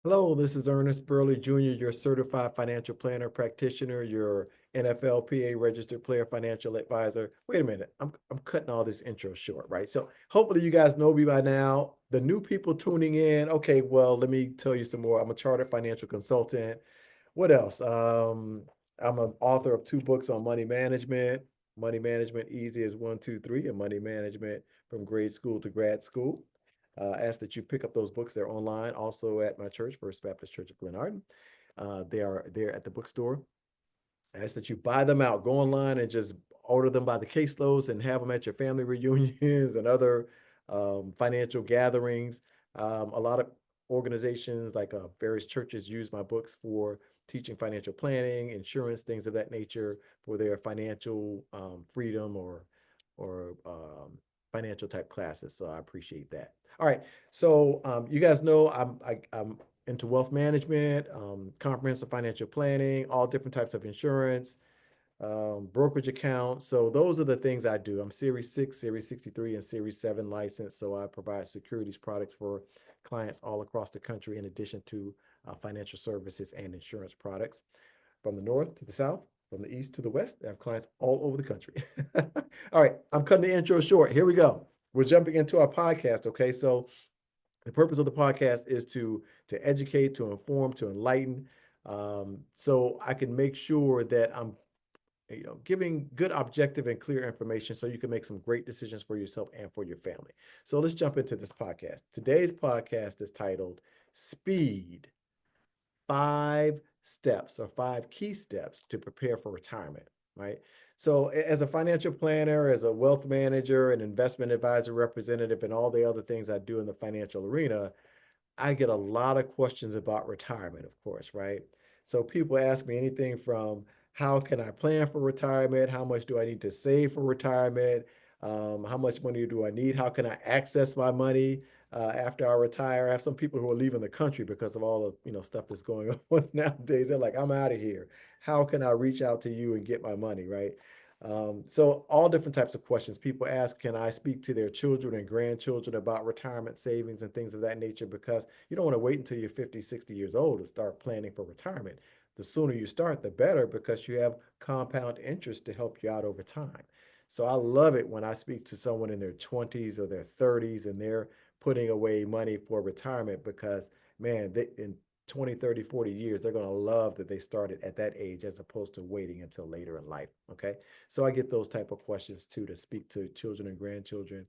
Hello, this is Ernest Burley Jr., your certified financial planner practitioner, your NFLPA registered player financial advisor. Wait a minute, I'm cutting all this intro short, right? So hopefully you guys know me by now. The new people tuning in, okay, well, let me tell you some more. I'm a chartered financial consultant. What else? I'm an author of two books on Money Management Easy as One, Two, Three, and Money Management from Grade School to Grad School. I ask that you pick up those books. They're online, also at my church, First Baptist Church of Glenarden. They are there at the bookstore. I ask that you buy them out. Go online and just order them by the caseloads and have them at your family reunions and other financial gatherings. A lot of organizations, like various churches, use my books for teaching financial planning, insurance, things of that nature for their financial freedom or financial type classes. So I appreciate that. All right. So you guys know I'm into wealth management, comprehensive financial planning, all different types of insurance, brokerage accounts. So those are the things I do. I'm Series 6, Series 63, and Series 7 licensed. So I provide securities products for clients all across the country, in addition to financial services and insurance products from the north to the south, from the east to the west. I have clients all over the country. All right, I'm cutting the intro short. Here we go. We're jumping into our podcast. Okay, so the purpose of the podcast is to educate, to inform, to enlighten, so I can make sure that I'm giving good, objective, and clear information so you can make some great decisions for yourself and for your family. So let's jump into this podcast. Today's podcast is titled Speed: 5 steps or 5 key steps to prepare for retirement, right? So, as a financial planner, as a wealth manager, an investment advisor representative, and all the other things I do in the financial arena, I get a lot of questions about retirement, of course, right? So people ask me anything from how can I plan for retirement? How much do I need to save for retirement? How much money do I need? How can I access my money after I retire? I have some people who are leaving the country because of all the stuff that's going on nowadays. They're like, I'm out of here. How can I reach out to you and get my money, right? So all different types of questions. People ask, can I speak to their children and grandchildren about retirement savings and things of that nature? Because you don't want to wait until you're 50, 60 years old to start planning for retirement. The sooner you start, the better, because you have compound interest to help you out over time. So I love it when I speak to someone in their 20s or their 30s and they're putting away money for retirement because, man, in 20, 30, 40 years, they're going to love that they started at that age as opposed to waiting until later in life. Okay. So I get those type of questions too, to speak to children and grandchildren,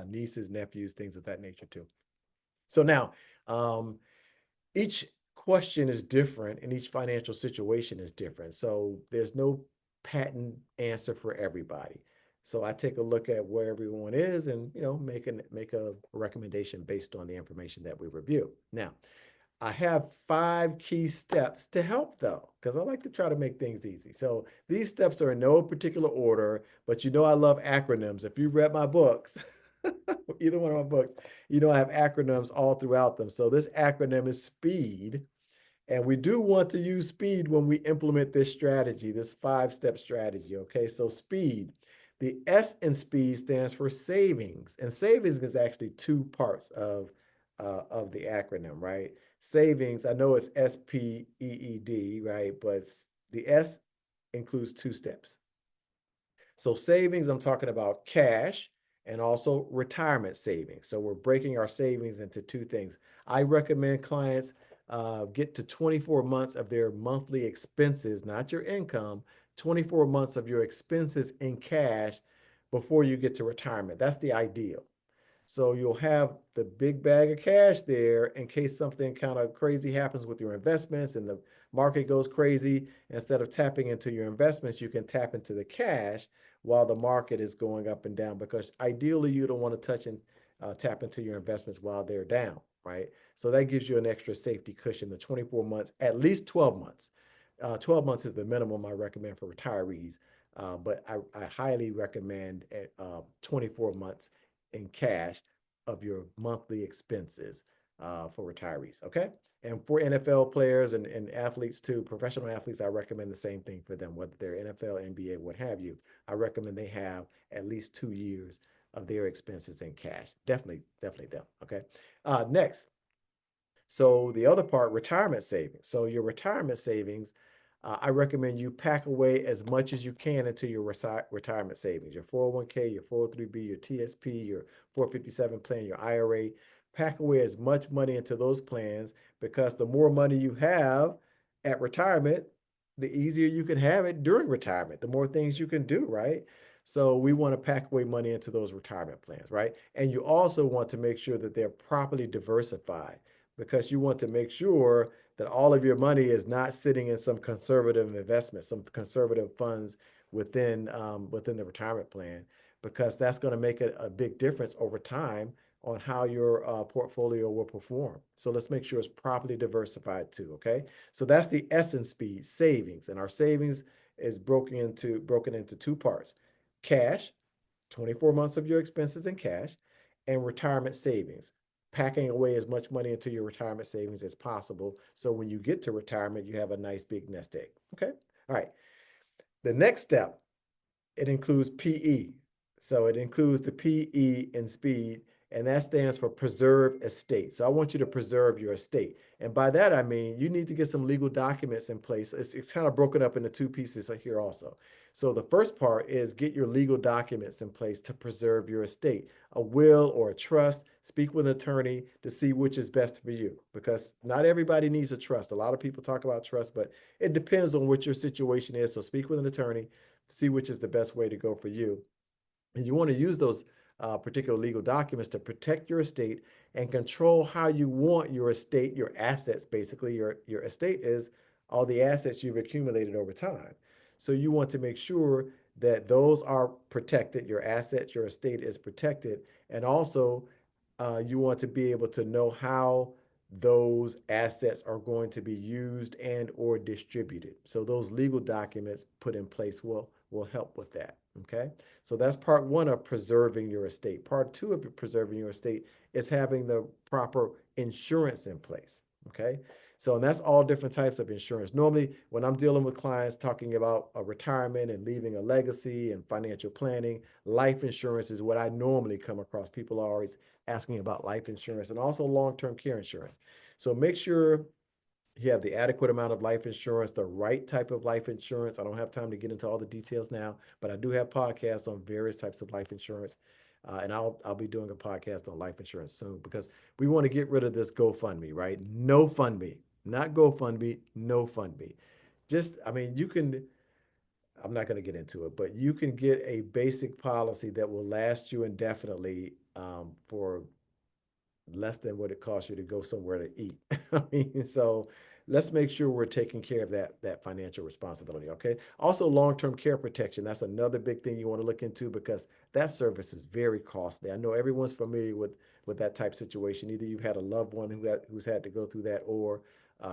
nieces, nephews, things of that nature too. So now, each question is different and each financial situation is different. So there's no patent answer for everybody. So I take a look at where everyone is and make a recommendation based on the information that we review. Now, I have 5 key steps to help though, because I like to try to make things easy. So these steps are in no particular order, but I love acronyms. If you read my books, either one of my books, I have acronyms all throughout them. So this acronym is SPEED. And we do want to use speed when we implement this strategy, this 5 step strategy. Okay, so speed. The S in speed stands for savings, and savings is actually two parts of the acronym, right? Savings, I know it's SPEED, right? But the S includes 2 steps. So savings, I'm talking about cash and also retirement savings. So we're breaking our savings into two things. I recommend clients get to 24 months of their monthly expenses, not your income, 24 months of your expenses in cash before you get to retirement. That's the ideal. So you'll have the big bag of cash there in case something kind of crazy happens with your investments and the market goes crazy. Instead of tapping into your investments, you can tap into the cash while the market is going up and down, because ideally you don't want to touch and tap into your investments while they're down, right? So that gives you an extra safety cushion, the 24 months, at least 12 months. 12 months is the minimum I recommend for retirees, but I highly recommend 24 months in cash of your monthly expenses for retirees. Okay. And for NFL players and athletes too, professional athletes, I recommend the same thing for them, whether they're NFL, NBA, what have you. I recommend they have at least 2 years of their expenses in cash. Definitely them. Okay. Next, So the other part, retirement savings. So your retirement savings, I recommend you pack away as much as you can into your retirement savings, your 401k, your 403b, your TSP, your 457 plan, your IRA. Pack away as much money into those plans, because the more money you have at retirement, the easier you can have it during retirement, the more things you can do, right? So we want to pack away money into those retirement plans, right? And you also want to make sure that they're properly diversified, because you want to make sure that all of your money is not sitting in some conservative investment, some conservative funds within the retirement plan, because that's going to make a big difference over time on how your portfolio will perform. So let's make sure it's properly diversified too. Okay, so that's the essence speed savings, and our savings is broken into two parts: cash, 24 months of your expenses in cash, and retirement savings, packing away as much money into your retirement savings as possible. So when you get to retirement, you have a nice big nest egg. Okay. All right. The next step, it includes PE. So it includes the PE in speed, and that stands for preserve estate. So I want you to preserve your estate. And by that, I mean, you need to get some legal documents in place. It's kind of broken up into two pieces here also. So the first part is get your legal documents in place to preserve your estate, a will or a trust. Speak with an attorney to see which is best for you, because not everybody needs a trust. A lot of people talk about trust, but it depends on what your situation is. So speak with an attorney, see which is the best way to go for you. And you want to use those particular legal documents to protect your estate and control how you want your estate, your assets. Basically, your estate is all the assets you've accumulated over time. So you want to make sure that those are protected, your assets, your estate is protected. And also, you want to be able to know how those assets are going to be used and or distributed. So those legal documents put in place will help with that. Okay. So that's part one of preserving your estate. Part two of preserving your estate is having the proper insurance in place. Okay. So, and that's all different types of insurance. Normally, when I'm dealing with clients talking about a retirement and leaving a legacy and financial planning, life insurance is what I normally come across. People are always asking about life insurance and also long-term care insurance. So make sure you have the adequate amount of life insurance, the right type of life insurance. I don't have time to get into all the details now, but I do have podcasts on various types of life insurance. And I'll be doing a podcast on life insurance soon, because we want to get rid of this GoFundMe, right? No fund me, not GoFundMe, no fund me. Just, I mean, you can, I'm not going to get into it, but you can get a basic policy that will last you indefinitely for less than what it costs you to go somewhere to eat. I mean, so let's make sure we're taking care of that financial responsibility. Okay. Also, long-term care protection. That's another big thing you want to look into, because that service is very costly. I know everyone's familiar with that type of situation. Either you've had a loved one who's had to go through that, or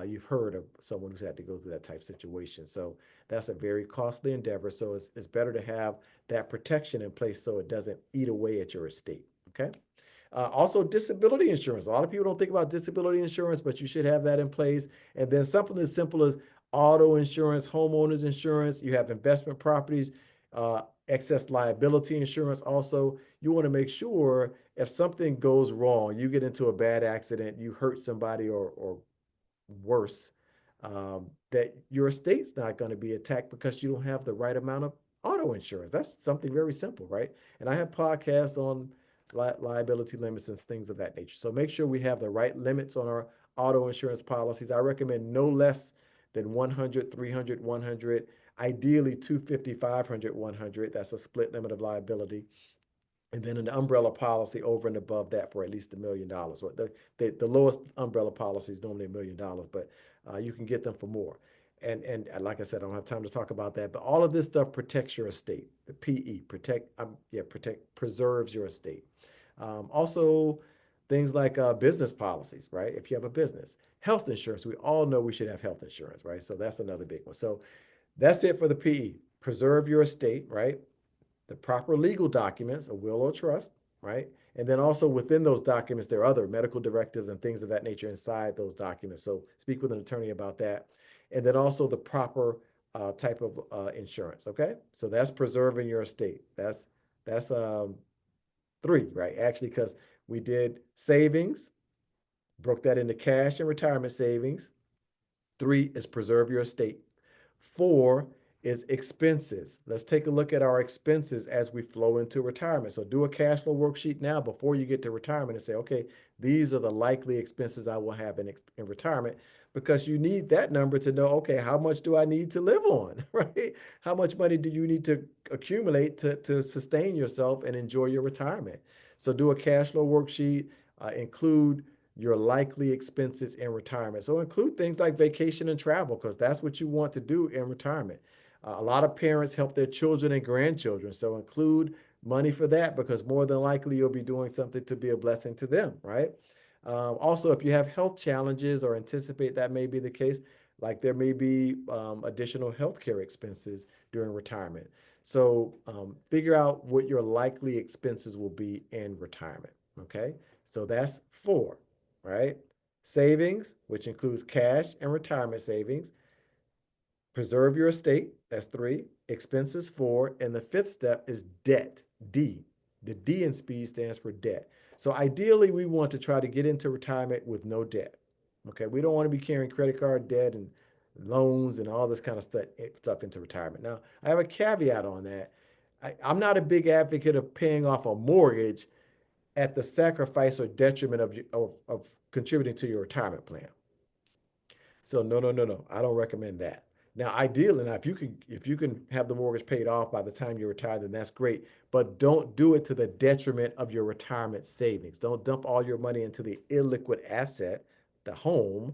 you've heard of someone who's had to go through that type of situation. So that's a very costly endeavor. So it's better to have that protection in place so it doesn't eat away at your estate. Okay. Also, disability insurance. A lot of people don't think about disability insurance, but you should have that in place. And then something as simple as auto insurance, homeowners insurance. You have investment properties, excess liability insurance. Also, you want to make sure if something goes wrong, you get into a bad accident, you hurt somebody, or worse, that your estate's not going to be attacked because you don't have the right amount of auto insurance. That's something very simple, right? And I have podcasts on liability limits and things of that nature. So make sure we have the right limits on our auto insurance policies. I recommend no less than 100, 300, 100, ideally 250, 500, 100. That's a split limit of liability. And then an umbrella policy over and above that for at least $1 million. Or the lowest umbrella policy is normally $1 million, but you can get them for more. And like I said, I don't have time to talk about that, but all of this stuff protects your estate. The PE preserves your estate. Also, things like business policies, right? If you have a business, health insurance, we all know we should have health insurance, right? So that's another big one. So that's it for the PE. Preserve your estate, right? The proper legal documents, a will or trust, right? And then also within those documents, there are other medical directives and things of that nature inside those documents. So speak with an attorney about that. And then also the proper type of insurance. Okay, so that's preserving your estate. That's three, right? Actually, because we did savings, Broke that into cash and retirement savings. 3 is preserve your estate. 4 is expenses. Let's take a look at our expenses as we flow into retirement. So do a cash flow worksheet now before you get to retirement and say, okay, these are the likely expenses I will have in retirement, because you need that number to know, okay, how much do I need to live on, right? How much money do you need to accumulate to sustain yourself and enjoy your retirement? So do a cash flow worksheet, include your likely expenses in retirement. So include things like vacation and travel, because that's what you want to do in retirement. A lot of parents help their children and grandchildren. So include money for that, because more than likely you'll be doing something to be a blessing to them, right? Also, if you have health challenges or anticipate that may be the case, like there may be additional healthcare expenses during retirement. So figure out what your likely expenses will be in retirement. Okay. So that's 4, right? Savings, which includes cash and retirement savings. Preserve your estate. That's 3. Expenses, 4. And the 5th step is debt, D. The D in speed stands for debt. So ideally, we want to try to get into retirement with no debt. Okay. We don't want to be carrying credit card debt and loans and all this kind of stuff into retirement. Now, I have a caveat on that. I'm not a big advocate of paying off a mortgage at the sacrifice or detriment of contributing to your retirement plan. So no, no, no, no. I don't recommend that. Now, ideally, now if you can have the mortgage paid off by the time you retire, then that's great. But don't do it to the detriment of your retirement savings. Don't dump all your money into the illiquid asset, the home,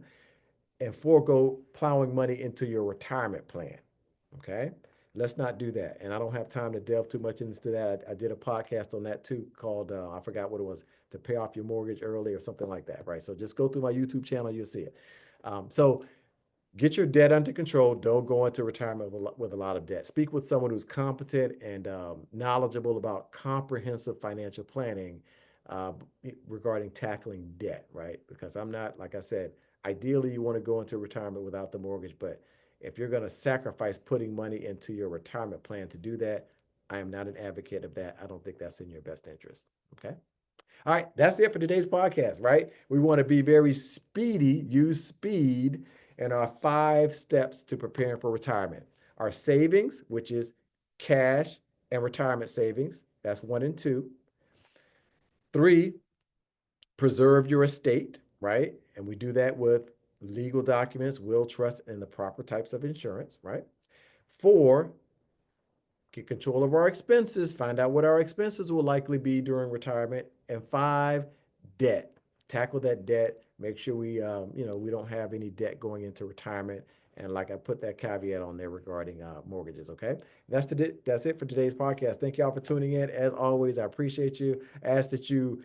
and forego plowing money into your retirement plan. Okay. Let's not do that. And I don't have time to delve too much into that. I did a podcast on that too called, I forgot what it was, to pay off your mortgage early or something like that. Right. So just go through my YouTube channel. You'll see it. So get your debt under control. Don't go into retirement with a lot of debt. Speak with someone who's competent and knowledgeable about comprehensive financial planning uh, regarding tackling debt, right? Because I'm not, like I said, ideally you want to go into retirement without the mortgage, but if you're going to sacrifice putting money into your retirement plan to do that, I am not an advocate of that. I don't think that's in your best interest. Okay. All right, that's it for today's podcast, right? We want to be very speedy, use speed in our 5 steps to preparing for retirement. Our savings, which is cash and retirement savings, that's 1 and 2. 3, preserve your estate, right? And we do that with legal documents, will, trust, and the proper types of insurance, right? 4, get control of our expenses, find out what our expenses will likely be during retirement. And 5, debt. Tackle that debt. Make sure we don't have any debt going into retirement. And like I put that caveat on there regarding mortgages. Okay, that's it for today's podcast. Thank y'all for tuning in. As always, I appreciate you. I ask that you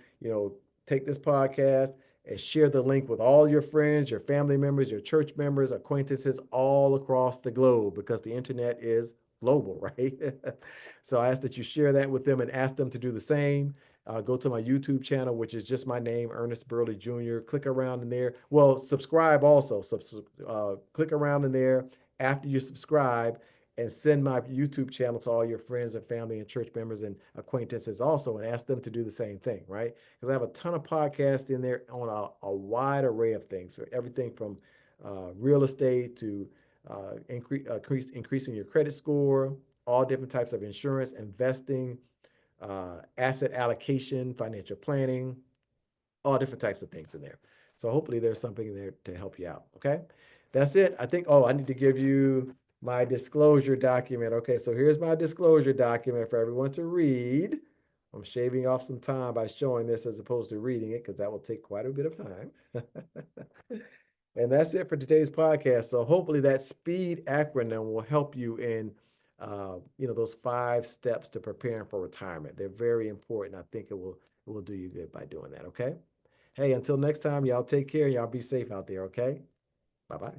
take this podcast and share the link with all your friends, your family members, your church members, acquaintances all across the globe, because the internet is global, right? So I ask that you share that with them and ask them to do the same. Go to my YouTube channel, which is just my name, Ernest Burley Jr. Click around in there. Well, subscribe also. Click around in there after you subscribe, and send my YouTube channel to all your friends and family and church members and acquaintances also, and ask them to do the same thing, right? Because I have a ton of podcasts in there on a wide array of things, for everything from real estate to increasing your credit score, all different types of insurance, investing, asset allocation, financial planning, all different types of things in there. So hopefully there's something there to help you out. Okay. That's it. I think, I need to give you my disclosure document. Okay. So here's my disclosure document for everyone to read. I'm shaving off some time by showing this as opposed to reading it, because that will take quite a bit of time. And that's it for today's podcast. So hopefully that SPEED acronym will help you in, those 5 steps to preparing for retirement. They're very important. I think it will do you good by doing that. Okay. Hey, until next time, y'all take care. Y'all be safe out there. Okay. Bye-bye.